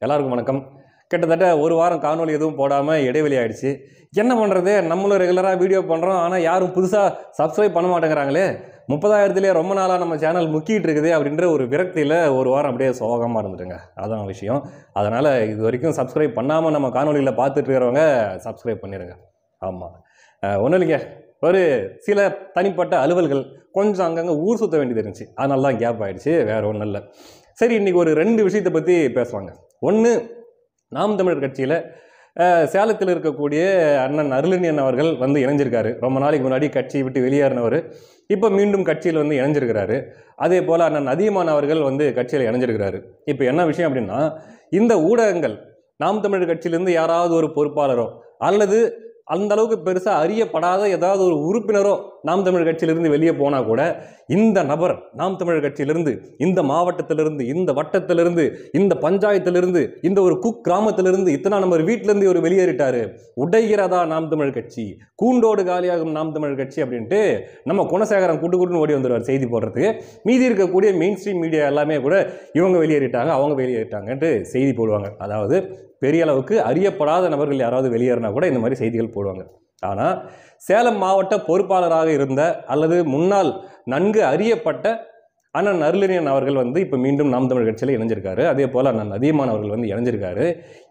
எல்லாருக்கும் வணக்கம். கிட்டத்தட்ட ஒரு வாரம் காணொலி எதுவும் போடாமல் இடைவெளி ஆயிடுச்சு. என்ன பண்ணுறது, நம்மளும் ரெகுலராக வீடியோ பண்ணுறோம், ஆனால் யாரும் புதுசாக சப்ஸ்கிரைப் பண்ண மாட்டேங்கிறாங்களே. 30,000லேயே ரொம்ப நாளாக நம்ம சேனல் முக்கிட்டு இருக்குது அப்படின்ற ஒரு விரக்தியில் ஒரு வாரம் அப்படியே சோகமாக இருந்துட்டுங்க. அதான் விஷயம். அதனால் இது வரைக்கும் சப்ஸ்கிரைப் பண்ணாமல் நம்ம காணொலியில் பார்த்துட்டு இருக்கிறவங்க சப்ஸ்கிரைப் பண்ணிடுங்க. ஆமாம், ஒன்றும் இல்லைங்க, ஒரு சில தனிப்பட்ட அலுவல்கள் கொஞ்சம் அங்கங்கே ஊர் சுற்ற வேண்டியது இருந்துச்சு, அதனால தான் கேப் ஆகிடுச்சு, வேறு ஒன்றும் இல்லை. சரி, இன்றைக்கி ஒரு 2 விஷயத்தை பற்றி பேசுவாங்க. ஒன்று, நாம் தமிழர் கட்சியில் சேலத்தில் இருக்கக்கூடிய அண்ணன் அருளனியன் அவர்கள் வந்து இணைஞ்சிருக்காரு. ரொம்ப நாளைக்கு முன்னாடி கட்சியை விட்டு வெளியேறினவர் இப்போ மீண்டும் கட்சியில் வந்து இணைஞ்சிருக்கிறாரு. அதே போல் அண்ணன் அதியமான் அவர்கள் வந்து கட்சியில் இணைஞ்சிருக்கிறாரு. இப்போ என்ன விஷயம் அப்படின்னா, இந்த ஊடகங்கள் நாம் தமிழர் கட்சியிலேருந்து யாராவது ஒரு பொறுப்பாளரோ அல்லது அந்த அளவுக்கு பெருசாக அறியப்படாத ஏதாவது ஒரு உறுப்பினரோ நாம் தமிழர் கட்சியிலிருந்து வெளியே போனால் கூட இந்த நபர் நாம் தமிழர் கட்சியிலிருந்து, இந்த மாவட்டத்திலிருந்து, இந்த வட்டத்திலிருந்து, இந்த பஞ்சாயத்திலிருந்து, இந்த ஒரு கிராமத்திலிருந்து, இத்தனை நம்பர் வீட்டிலேருந்து ஒரு வெளியேறிட்டாரு, உடைகிறதா நாம் தமிழர் கட்சி, கூண்டோடு காலியாகும் நாம் தமிழர் கட்சி அப்படின்ட்டு நம்ம குணசேகரன் கூட்டுன்னு ஓடி வந்துடுவார் செய்தி போடுறதுக்கு. மீதி இருக்கக்கூடிய மெயின் ஸ்ட்ரீம் மீடியா எல்லாமே கூட இவங்க வெளியேறிட்டாங்க, அவங்க வெளியேறிட்டாங்கன்ட்டு செய்தி போடுவாங்க. அதாவது பெரிய அளவுக்கு அறியப்படாத நபர்கள் யாராவது வெளியேறினா கூட இந்த மாதிரி செய்திகள் போடுவாங்க. ஆனால் சேலம் மாவட்ட பொறுப்பாளராக இருந்த அல்லது முன்னாள் நன்கு அறியப்பட்ட அண்ணன் அருளனியன் அவர்கள் வந்து இப்போ மீண்டும் நாம் தமிழர் கட்சியில் இணைஞ்சிருக்காரு. அதே போல் அண்ணன் அதியமான் அவர்கள் வந்து இணைஞ்சிருக்காரு.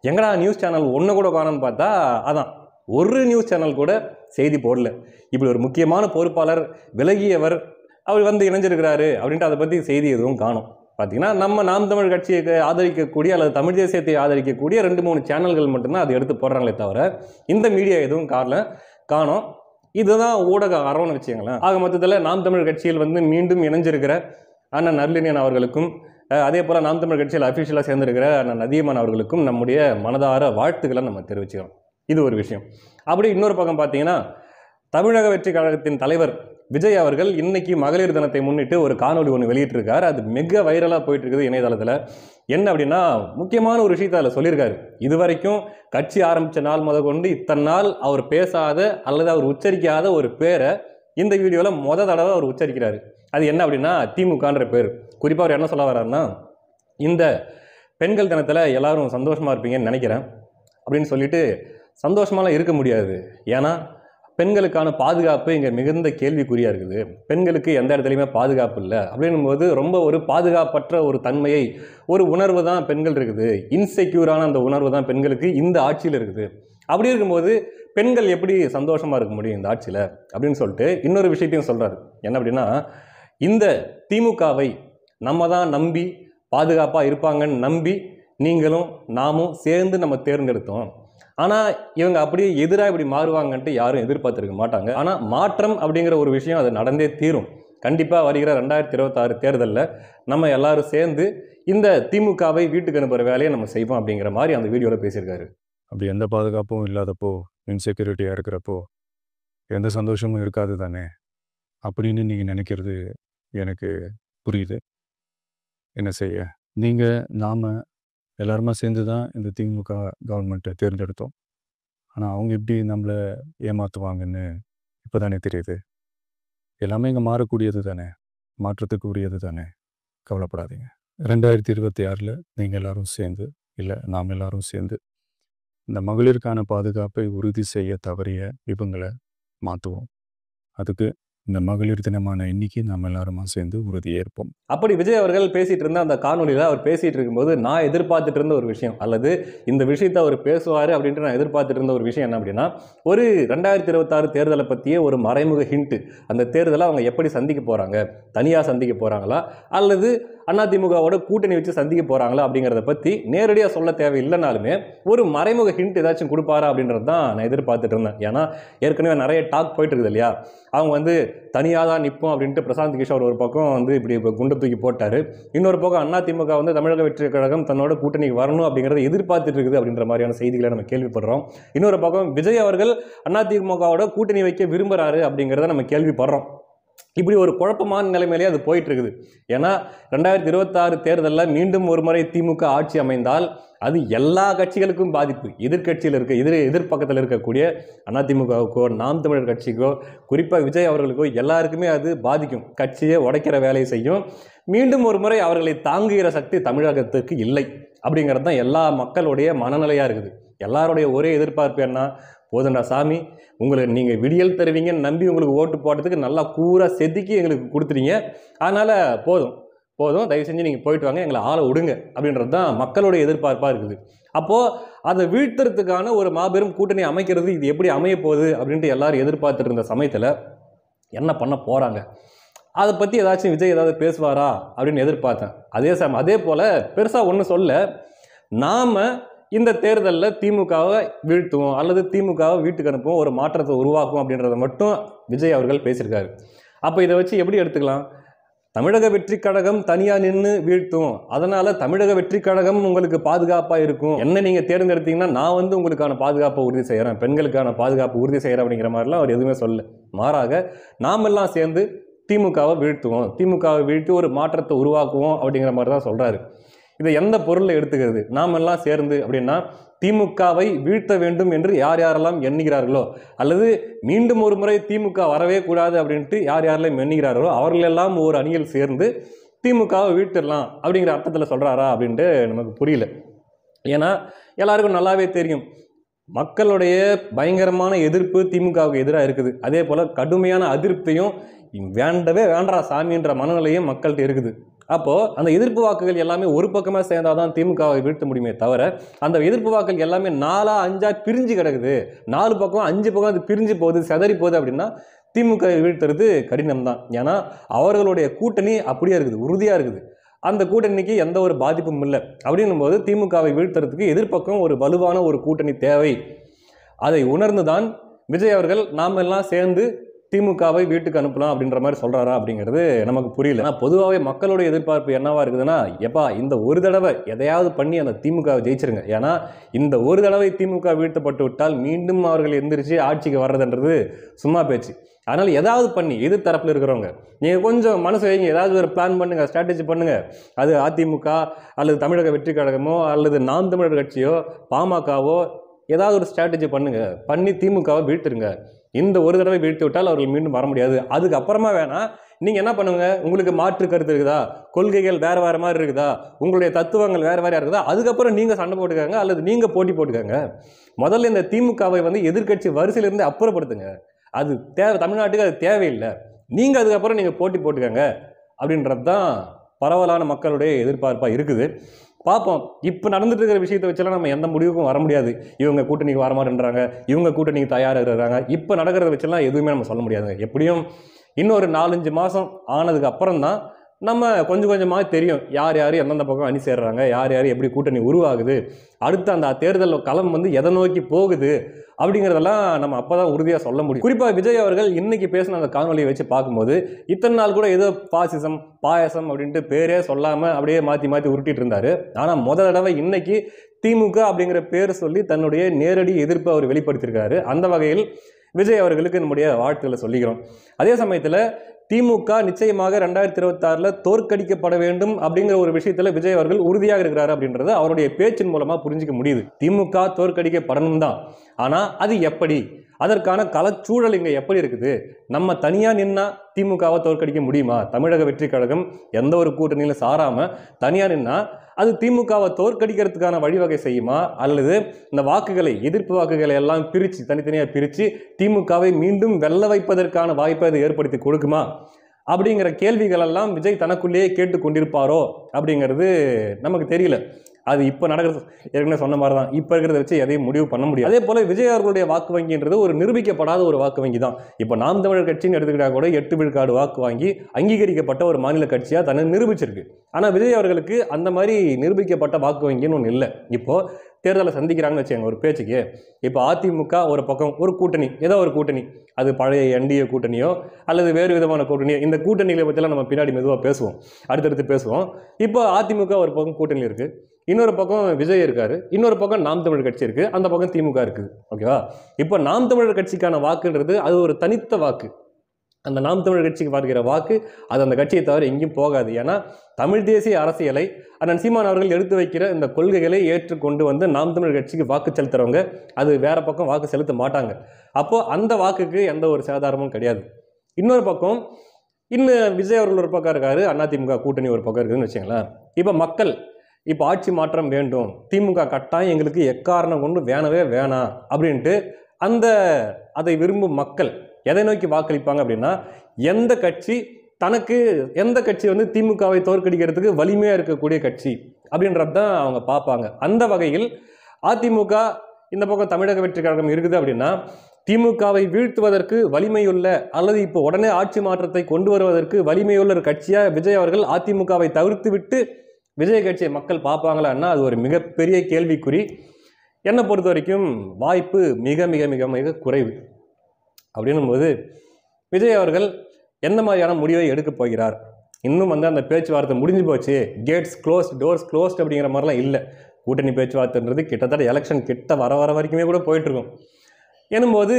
எங்கடா நியூஸ் சேனல் ஒன்று கூட காணும்னு பார்த்தா அதான் ஒரு நியூஸ் சேனல் கூட செய்தி போடல. இப்படி ஒரு முக்கியமான பொறுப்பாளர் விலகியவர் அவர் வந்து இணைஞ்சிருக்கிறாரு அப்படின்ட்டு அதை பற்றி செய்தி எதுவும் காணும். பார்த்தீங்கன்னா நம்ம நாம் தமிழ் கட்சியை ஆதரிக்கக்கூடிய அல்லது தமிழ் தேசியத்தை ஆதரிக்கக்கூடிய 2-3 சேனல்கள் மட்டும்தான் அதை எடுத்து போடுறாங்களே தவிர இந்த மீடியா எதுவும் காணோம். இதுதான் ஊடக அறவன்னு வச்சுங்களேன். ஆக மொத்தத்தில் நாம் தமிழ் கட்சியில் வந்து மீண்டும் இணைஞ்சிருக்கிற அண்ணன் அருளனியன் அவர்களுக்கும் அதே போல் நாம் தமிழ் கட்சியில் அஃபிஷியலாக சேர்ந்திருக்கிற அண்ணன் அதியமான் அவர்களுக்கும் நம்முடைய மனதார வாழ்த்துக்களை நம்ம தெரிவிச்சுக்கிறோம். இது ஒரு விஷயம். அப்படி இன்னொரு பக்கம் பார்த்தீங்கன்னா, தமிழக வெற்றி கழகத்தின் தலைவர் விஜய் அவர்கள் இன்னைக்கு மகளிர் தினத்தை முன்னிட்டு ஒரு காணொலி ஒன்று வெளியிட்டிருக்காரு. அது மிக வைரலாக போயிட்டு இருக்குது இணையதளத்தில். என்ன அப்படின்னா, முக்கியமான ஒரு விஷயத்தை அதில் சொல்லியிருக்காரு. இதுவரைக்கும் கட்சி ஆரம்பித்த நாள் முதற்கொண்டு இத்தனை நாள் அவர் பேசாத அல்லது அவர் உச்சரிக்காத ஒரு பேரை இந்த வீடியோவில் தடவை அவர் உச்சரிக்கிறாரு. அது என்ன அப்படின்னா, திமுகன்ற பேர். குறிப்பாக அவர் என்ன சொல்ல வர்றாருன்னா, இந்த பெண்கள் தினத்தில் எல்லாரும் சந்தோஷமாக இருப்பீங்கன்னு நினைக்கிறேன் அப்படின்னு சொல்லிட்டு, சந்தோஷமாலாம் இருக்க முடியாது, ஏன்னா பெண்களுக்கான பாதுகாப்பு இங்கே மிகுந்த கேள்விக்குறியாக இருக்குது, பெண்களுக்கு எந்த இடத்துலையுமே பாதுகாப்பு இல்லை அப்படின்னும் போது ரொம்ப ஒரு பாதுகாப்பற்ற ஒரு தன்மையை, ஒரு உணர்வு தான் பெண்கள் இருக்குது, இன்செக்யூரான அந்த உணர்வு தான் பெண்களுக்கு இந்த ஆட்சியில் இருக்குது. அப்படி இருக்கும்போது பெண்கள் எப்படி சந்தோஷமாக இருக்க முடியும் இந்த ஆட்சியில் அப்படின்னு சொல்லிட்டு இன்னொரு விஷயத்தையும் சொல்கிறாரு. என்ன அப்படின்னா, இந்த திமுகவை நம்ம தான் நம்பி பாதுகாப்பாக இருப்பாங்கன்னு நம்பி நீங்களும் நாமும் சேர்ந்து நம்ம தேர்ந்தெடுத்தோம். ஆனால் இவங்க அப்படியே எதிராக இப்படி மாறுவாங்கன்ட்டு யாரும் எதிர்பார்த்துருக்க மாட்டாங்க. ஆனால் மாற்றம் அப்படிங்கிற ஒரு விஷயம் அது நடந்தே தீரும். கண்டிப்பாக வருகிற 2026 தேர்தலில் நம்ம எல்லாரும் சேர்ந்து இந்த திமுகவை வீட்டுக்கு அனுப்புகிற வேலையை நம்ம செய்வோம் அப்படிங்கிற மாதிரி அந்த வீடியோவில் பேசியிருக்காரு. அப்படி எந்த பாதுகாப்பும் இல்லாதப்போ, இன்செக்யூரிட்டியாக இருக்கிறப்போ எந்த சந்தோஷமும் இருக்காது தானே அப்படின்னு நீங்கள் நினைக்கிறது எனக்கு புரியுது. என்ன செய்ய, நீங்கள் நாம் எல்லாருமா சேர்ந்து தான் இந்த திமுக கவர்மெண்ட்டை தேர்ந்தெடுத்தோம். ஆனால் அவங்க எப்படி நம்மளை ஏமாற்றுவாங்கன்னு இப்போ தானே தெரியுது. எல்லாமே இங்கே மாறக்கூடியது தானே, மாற்றத்துக்கு உரியது தானே, கவலைப்படாதீங்க. 2026 நீங்கள் எல்லோரும் சேர்ந்து, இல்லை நாம் எல்லோரும் சேர்ந்து இந்த மகளிருக்கான பாதுகாப்பை உறுதி செய்ய தவறிய இவங்களை மாற்றுவோம். அதுக்கு இந்த மகளிர் தினமான இன்னைக்கு நாம் எல்லாருமா சேர்ந்து உறுதியேற்போம். அப்படி விஜய் அவர்கள் பேசிட்டு இருந்த அந்த காணொலியில் அவர் பேசிட்டு இருக்கும்போது நான் எதிர்பார்த்துட்டு இருந்த ஒரு விஷயம், அல்லது இந்த விஷயத்தை அவர் பேசுவார் அப்படின்ட்டு நான் எதிர்பார்த்துட்டு இருந்த ஒரு விஷயம் என்ன அப்படின்னா, ஒரு 2026 தேர்தலை பற்றிய ஒரு மறைமுக ஹிண்ட். அந்த தேர்தலை அவங்க எப்படி சந்திக்க போகிறாங்க, தனியாக சந்திக்க போகிறாங்களா அல்லது அதிமுகவோட கூட்டணி வச்சு சந்திக்க போகிறாங்களா அப்படிங்கிறத பற்றி நேரடியாக சொல்ல தேவையில்லைனாலுமே ஒரு மறைமுக ஹிண்ட் ஏதாச்சும் கொடுப்பாரா அப்படின்றது தான் நான் எதிர்பார்த்துட்டு இருந்தேன். ஏன்னா ஏற்கனவே நிறைய டாக் போயிட்டு இருக்குது இல்லையா, அவங்க வந்து தனியாக தான் நிற்போம் அப்படின்ட்டு பிரசாந்த் கிஷோர் ஒரு பக்கம் வந்து இப்படி குண்டு தூக்கி போட்டார், இன்னொரு பக்கம் அதிமுக வந்து தமிழக வெற்றி கழகம் தன்னோட கூட்டணிக்கு வரணும் அப்படிங்கிறத எதிர்பார்த்துட்டு இருக்குது அப்படின்ற மாதிரியான செய்திகளை நம்ம கேள்விப்படுறோம். இன்னொரு பக்கம் விஜய் அவர்கள் அதிமுகவோட கூட்டணி வைக்க விரும்புகிறாரு அப்படிங்கிறத நம்ம கேள்விப்படுறோம். இப்படி ஒரு குழப்பமான நிலைமையிலே அது போயிட்டு இருக்குது. ஏன்னா 2026 தேர்தலில் மீண்டும் ஒரு முறை திமுக ஆட்சி அமைந்தால் அது எல்லா கட்சிகளுக்கும் பாதிப்பு. எதிர்கட்சியில் எதிர்பக்கத்தில் இருக்கக்கூடிய அதிமுகவுக்கோ நாம் தமிழர் கட்சிக்கோ குறிப்பாக விஜய் அவர்களுக்கோ எல்லாருக்குமே அது பாதிக்கும். கட்சியை உடைக்கிற வேலையை செய்யும். மீண்டும் ஒரு முறை அவர்களை தாங்குகிற சக்தி தமிழகத்துக்கு இல்லை. அப்படிங்கிறது தான் எல்லா மக்களுடைய மனநிலையாக இருக்குது. எல்லாருடைய ஒரே எதிர்பார்ப்பு என்ன, போதுண்டா சாமி, உங்களுக்கு நீங்கள் விடியல் தருவீங்கன்னு நம்பி உங்களுக்கு ஓட்டு போடுறதுக்கு நல்லா கூறாக செதுக்கி எங்களுக்கு கொடுத்துட்டீங்க, அதனால் போதும் போதும், தயவு செஞ்சு நீங்கள் போயிட்டு வாங்க, எங்களை ஆளை விடுங்க அப்படின்றது தான் மக்களுடைய எதிர்பார்ப்பாக இருக்குது. அப்போது அதை வீழ்த்துறதுக்கான ஒரு மாபெரும் கூட்டணி அமைக்கிறது இது எப்படி அமைய போகுது அப்படின்ட்டு எல்லாரும் எதிர்பார்த்துட்டு இருந்த சமயத்தில் என்ன பண்ண போகிறாங்க, அதை பற்றி ஏதாச்சும் விஜய் ஏதாவது பேசுவாரா அப்படின்னு எதிர்பார்த்தேன். அதே போல் பெருசாக ஒன்றும் சொல்ல, நாம் இந்த தேர்தலில் திமுகவை வீழ்த்துவோம் அல்லது திமுகவை வீட்டுக்கு அனுப்புவோம், ஒரு மாற்றத்தை உருவாக்கும் அப்படின்றத மட்டும் விஜய் அவர்கள் பேசியிருக்காரு. அப்போ இதை வச்சு எப்படி எடுத்துக்கலாம், தமிழக வெற்றி கழகம் தனியாக நின்று வீழ்த்தும், அதனால் தமிழக வெற்றி கழகம் உங்களுக்கு பாதுகாப்பாக இருக்கும், என்ன நீங்கள் தேர்ந்தெடுத்தீங்கன்னா நான் உங்களுக்கான பாதுகாப்பை உறுதி செய்கிறேன், பெண்களுக்கான பாதுகாப்பு உறுதி செய்கிறேன் அப்படிங்கிற மாதிரிலாம் அவர் எதுவுமே சொல்லல. மாறாக நாமெல்லாம் சேர்ந்து திமுகவை வீழ்த்துவோம், திமுகவை வீழ்த்தி ஒரு மாற்றத்தை உருவாக்குவோம் அப்படிங்கிற மாதிரி தான் சொல்கிறாரு. இதை எந்த பொருளில் எடுத்துக்கிறது, நாம் எல்லாம் சேர்ந்து அப்படின்னா திமுகவை வீழ்த்த வேண்டும் என்று யார் யாரெல்லாம் எண்ணுகிறார்களோ அல்லது மீண்டும் ஒரு முறை திமுக வரவே கூடாது அப்படின்ட்டு யார் யாரெல்லாம் எண்ணுகிறார்களோ அவர்களெல்லாம் ஒரு அணியில் சேர்ந்து திமுகவை வீழ்த்திடலாம் அப்படிங்கிற அர்த்தத்தில் சொல்கிறாரா அப்படின்ட்டு நமக்கு புரியல. ஏன்னா எல்லாருக்கும் நல்லாவே தெரியும், மக்களுடைய பயங்கரமான எதிர்ப்பு திமுகவுக்கு எதிராக இருக்குது. அதே போல் கடுமையான அதிருப்தியும் வேண்டவே வேண்டா சாமின்ற மனநிலையும் மக்கள்கிட்ட இருக்குது. அப்போது அந்த எதிர்ப்பு வாக்குகள் எல்லாமே ஒரு பக்கமாக சேர்ந்தாதான் திமுகவை வீழ்த்த முடியுமே தவிர, அந்த எதிர்ப்பு வாக்குகள் எல்லாமே 4-5 பிரிஞ்சு கிடக்குது, 4 பக்கம் 5 பக்கம் அது பிரிஞ்சு போகுது, செதறி போகுது அப்படின்னா திமுக வீழ்த்துறது கடினம் தான். ஏன்னா அவர்களுடைய கூட்டணி அப்படியே இருக்குது, உறுதியாக இருக்குது, அந்த கூட்டணிக்கு எந்த ஒரு பாதிப்பும் இல்லை. அப்படின்னும் போது திமுகவை வீழ்த்துறதுக்கு எதிர்ப்பக்கம் ஒரு வலுவான ஒரு கூட்டணி தேவை. அதை உணர்ந்து தான் விஜய் அவர்கள் நாம் எல்லாம் சேர்ந்து திமுகவை வீட்டுக்கு அனுப்பலாம் அப்படின்ற மாதிரி சொல்கிறாரா அப்படிங்கிறது நமக்கு புரியல. ஆனால் பொதுவாகவே மக்களுடைய எதிர்பார்ப்பு என்னவா இருக்குதுன்னா, எப்பா இந்த ஒரு தடவை எதையாவது பண்ணி அந்த திமுகவை ஜெயிச்சிருங்க, ஏன்னா இந்த ஒரு தடவை திமுக வீழ்த்தப்பட்டு விட்டால் மீண்டும் அவர்கள் எந்திரிச்சு ஆட்சிக்கு வர்றதுன்றது சும்மா பேச்சு. அதனால் ஏதாவது பண்ணி எதிர் தரப்பில் இருக்கிறவங்க நீங்கள் கொஞ்சம் மனசு வைங்க, ஏதாவது ஒரு பிளான் பண்ணுங்கள், ஸ்ட்ராட்டஜி பண்ணுங்கள். அது அதிமுக அல்லது தமிழக வெற்றி கழகமோ அல்லது நாம் தமிழர் கட்சியோ பாமகவோ ஏதாவது ஒரு ஸ்ட்ராட்டஜி பண்ணுங்கள், பண்ணி திமுகவை வீழ்த்துருங்க. இந்த ஒரு தடவை வீழ்த்து விட்டால் அவர்கள் மீண்டும் வர முடியாது. அதுக்கப்புறமா வேணால் நீங்கள் என்ன பண்ணுங்க, உங்களுக்கு மாற்று கருத்து இருக்குதா, கொள்கைகள் வேறு வேறு மாதிரி இருக்குதா, உங்களுடைய தத்துவங்கள் வேறு வேறையாக இருக்குதா, அதுக்கப்புறம் நீங்கள் சண்டை போட்டுக்காங்க அல்லது நீங்கள் போட்டி போட்டுக்காங்க. முதல்ல இந்த திமுகவை எதிர்க்கட்சி வரிசையிலிருந்து அப்புறப்படுத்துங்க. அது தமிழ்நாட்டுக்கு அது தேவையில்லை. நீங்கள் அதுக்கப்புறம் நீங்கள் போட்டி போட்டுக்காங்க அப்படின்றது தான் பரவலான மக்களுடைய எதிர்பார்ப்பாக இருக்குது. பார்ப்போம். இப்போ நடந்துட்டு இருக்கிற விஷயத்தை வச்செல்லாம் நம்ம எந்த முடிவுக்கும் வர முடியாது. இவங்க கூட்டணிக்கு வரமாட்டேன்றாங்க, இவங்க கூட்டணிக்கு தயாராக இருக்கிறாங்க. இப்போ நடக்கிறத வச்செல்லாம் எதுவுமே நம்ம சொல்ல முடியாதுங்க. எப்படியும் இன்னொரு 4-5 மாதம் ஆனதுக்கு அப்புறம் தான் நம்ம கொஞ்சம் கொஞ்சமாக தெரியும் யார் யார் எந்தெந்த பக்கம் அணி சேர்றாங்க, யார் யார் எப்படி கூட்டணி உருவாகுது, அடுத்து அந்த தேர்தல் களம் எதை நோக்கி போகுது அப்படிங்கிறதெல்லாம் நம்ம அப்போ தான் உறுதியாக சொல்ல முடியும். குறிப்பாக விஜய் அவர்கள் இன்னைக்கு பேசின அந்த காணொலியை வச்சு பார்க்கும்போது இத்தனை நாள் கூட ஏதோ பாசிசம் பாயசம் அப்படின்ட்டு பேரே சொல்லாமல் அப்படியே மாற்றி மாற்றி உருட்டிட்டு இருந்தார். ஆனால் முதல் தடவை இன்னைக்கு திமுக அப்படிங்கிற பேர் சொல்லி தன்னுடைய நேரடி எதிர்ப்பை அவர் வெளிப்படுத்தியிருக்காரு. அந்த வகையில் விஜய் அவர்களுக்கு நம்முடைய வாழ்த்துக்களை சொல்லிக்கிறோம். அதே சமயத்தில் திமுக நிச்சயமாக 2026 தோற்கடிக்கப்பட வேண்டும் அப்படிங்கிற ஒரு விஷயத்தில் விஜய் அவர்கள் உறுதியாக இருக்கிறாரு அப்படின்றத அவருடைய பேச்சின் மூலமாக புரிஞ்சிக்க முடியுது. திமுக தோற்கடிக்கப்படணும் தான், ஆனால் அது எப்படி, அதற்கான களச்சூழல் இங்கே எப்படி இருக்குது, நம்ம தனியாக நின்னா திமுகவை தோற்கடிக்க முடியுமா, தமிழக வெற்றி கழகம் எந்த ஒரு கூட்டணியிலும் சாராமல் தனியாக நின்னா அது திமுகவை தோற்கடிக்கிறதுக்கான வழிவகை செய்யுமா, அல்லது இந்த வாக்குகளை எதிர்ப்பு வாக்குகளை எல்லாம் பிரித்து தனித்தனியாக பிரித்து திமுகவை மீண்டும் வெல்ல வைப்பதற்கான வாய்ப்பை அது ஏற்படுத்தி கொடுக்குமா அப்படிங்கிற கேள்விகள் எல்லாம் விஜய் தனக்குள்ளேயே கேட்டு கொண்டிருப்பாரோ அப்படிங்கிறது நமக்கு தெரியல. அது இப்போ நடக்கிறது ஏற்கனவே சொன்ன மாதிரி தான். இப்போ இருக்கிறத வச்சு எதையும் முடிவு பண்ண முடியாது. அதே போல் விஜய் அவர்களுடைய வாக்கு வங்கின்றது ஒரு நிரூபிக்கப்படாத ஒரு வாக்கு வங்கி தான். இப்போ நாம் தமிழர் கட்சின்னு எடுத்துக்கிட்டா கூட 8 விழுக்காடு வாக்கு வாங்கி அங்கீகரிக்கப்பட்ட ஒரு மாநில கட்சியாக தன்னை நிரூபிச்சிருக்கு. ஆனால் விஜய் அவர்களுக்கு அந்த மாதிரி நிரூபிக்கப்பட்ட வாக்கு வங்கின்னு ஒன்று இல்லை. இப்போது தேர்தலை சந்திக்கிறாங்கன்னு வச்சுக்கோங்க ஒரு பேச்சுக்கு. இப்போ அதிமுக ஒரு பக்கம் ஒரு கூட்டணி, ஏதோ ஒரு கூட்டணி, அது பழைய என்டிஏ கூட்டணியோ அல்லது வேறு விதமான கூட்டணியோ, இந்த கூட்டணிகளை பற்றிலாம் நம்ம பின்னாடி மெதுவாக பேசுவோம், அடுத்தடுத்து பேசுவோம். இப்போ அதிமுக ஒரு பக்கம் கூட்டணி இருக்குது, இன்னொரு பக்கம் விஜய் இருக்காரு, இன்னொரு பக்கம் நாம் தமிழர் கட்சி இருக்குது, அந்த பக்கம் திமுக இருக்குது. ஓகேவா? இப்போ நாம் தமிழர் கட்சிக்கான வாக்குன்றது அது ஒரு தனித்த வாக்கு. அந்த நாம் தமிழர் கட்சிக்கு பார்க்கிற வாக்கு அது அந்த கட்சியை தவிர எங்கேயும் போகாது. ஏன்னா தமிழ் தேசிய அரசியலை அண்ணன் சீமான் அவர்கள் எடுத்து வைக்கிற இந்த கொள்கைகளை ஏற்றுக்கொண்டு நாம் தமிழர் கட்சிக்கு வாக்கு செலுத்துறவங்க அது வேற பக்கம் வாக்கு செலுத்த மாட்டாங்க. அப்போது அந்த வாக்குக்கு எந்த ஒரு சேதாரமும் கிடையாது. இன்னொரு பக்கம் இன்னும் விஜய் அவர்கள் ஒரு பக்கம் இருக்காரு, அதிமுக கூட்டணி ஒரு பக்கம் இருக்குதுன்னு வச்சுங்களேன். இப்போ மக்கள் இப்போ ஆட்சி மாற்றம் வேண்டும், திமுக கட்டாயம் எங்களுக்கு எக்காரணம் கொண்டு வேணவே வேணாம் அப்படின்ட்டு அதை விரும்பும் மக்கள் எதை நோக்கி வாக்களிப்பாங்க அப்படின்னா, எந்த கட்சி வந்து திமுகவை தோற்கடிக்கிறதுக்கு வலிமையாக இருக்கக்கூடிய கட்சி அப்படின்றது தான் அவங்க பார்ப்பாங்க. அந்த வகையில் அதிமுக இந்த பக்கம் தமிழக வெற்றி கழகம் இருக்குது அப்படின்னா, திமுகவை வீழ்த்துவதற்கு வலிமையுள்ள அல்லது இப்போ உடனே ஆட்சி மாற்றத்தை கொண்டு வருவதற்கு வலிமையுள்ள ஒரு கட்சியாக விஜய் அவர்கள் அதிமுகவை தவிர்த்து விட்டு விஜய் கட்சியை மக்கள் பார்ப்பாங்களான்னா அது ஒரு மிகப்பெரிய கேள்விக்குறி. என்னை பொறுத்த வரைக்கும் வாய்ப்பு மிக மிக மிக மிக குறைவு. அப்படின்னும் போது விஜய் அவர்கள் எந்த மாதிரியான முடிவை எடுக்க போகிறார்? இன்னும் வந்து அந்த பேச்சுவார்த்தை முடிஞ்சு போச்சு, கேட்ஸ் க்ளோஸ்ட், டோர்ஸ் க்ளோஸ்ட் அப்படிங்கிற மாதிரிலாம் இல்லை. கூட்டணி பேச்சுவார்த்தைன்றது கிட்டத்தட்ட எலெக்ஷன் கிட்ட வர வரைக்குமே கூட போயிட்டுருக்கும். எனும்போது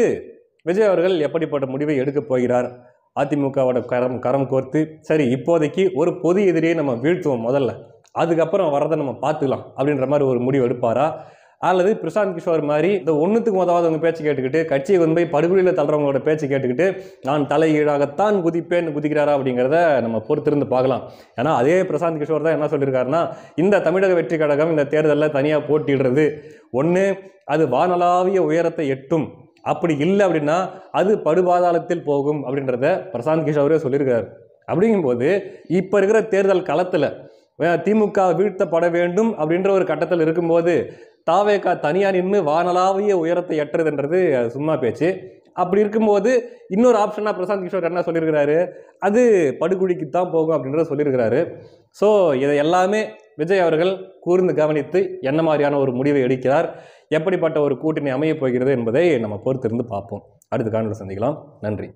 விஜய் அவர்கள் எப்படிப்பட்ட முடிவை எடுக்க போகிறார்? அதிமுகவோட கரம் கோர்த்து சரி இப்போதைக்கு ஒரு பொது எதிரியை நம்ம வீழ்த்துவோம் முதல்ல, அதுக்கப்புறம் வரதை நம்ம பார்த்துக்கலாம் அப்படின்ற மாதிரி ஒரு முடிவு எடுப்பாரா? அல்லது பிரசாந்த் கிஷோர் மாதிரி இந்த ஒன்றுத்துக்கு முதலாவதவங்க பேச்சு கேட்டுக்கிட்டு கட்சியை வந்து போய் படுகொலியில் தள்ளுறவங்களோட பேச்சு கேட்டுக்கிட்டு நான் தலையீடாகத்தான் குதிப்பேன்னு குதிக்கிறாரா அப்படிங்கிறத நம்ம பொறுத்திருந்து பார்க்கலாம். ஏன்னா அதே பிரசாந்த் கிஷோர் தான் என்ன சொல்லியிருக்காருன்னா, இந்த தமிழக வெற்றி கழகம் இந்த தேர்தலில் தனியாக போட்டிடுறது ஒன்று அது வானளாவிய உயரத்தை எட்டும், அப்படி இல்லை அப்படின்னா அது படுபாதாளத்தில் போகும் அப்படின்றத பிரசாந்த் கிஷோரே சொல்லியிருக்காரு. அப்படிங்கும்போது இப்போ இருக்கிற தேர்தல் களத்தில் திமுக வீழ்த்தப்பட வேண்டும் அப்படின்ற ஒரு கட்டத்தில் இருக்கும்போது தாவேகா தனியார் நின்று வானளாவிய உயரத்தை எட்டுறதுன்றது சும்மா பேச்சு. அப்படி இருக்கும்போது இன்னொரு ஆப்ஷனாக பிரசாந்த் கிஷோர் என்ன சொல்லியிருக்கிறாரு, அது படுகொலிக்கு தான் போகும் அப்படின்றத சொல்லியிருக்கிறாரு. ஸோ இதை எல்லாமே விஜய் அவர்கள் கூர்ந்து கவனித்து என்ன மாதிரியான ஒரு முடிவை எடுக்கிறார், எப்படிப்பட்ட ஒரு கூட்டணி அமையப் போகிறது என்பதை நம்ம பொறுத்திருந்து பார்ப்போம். அடுத்த காணொளியில் சந்திக்கலாம். நன்றி.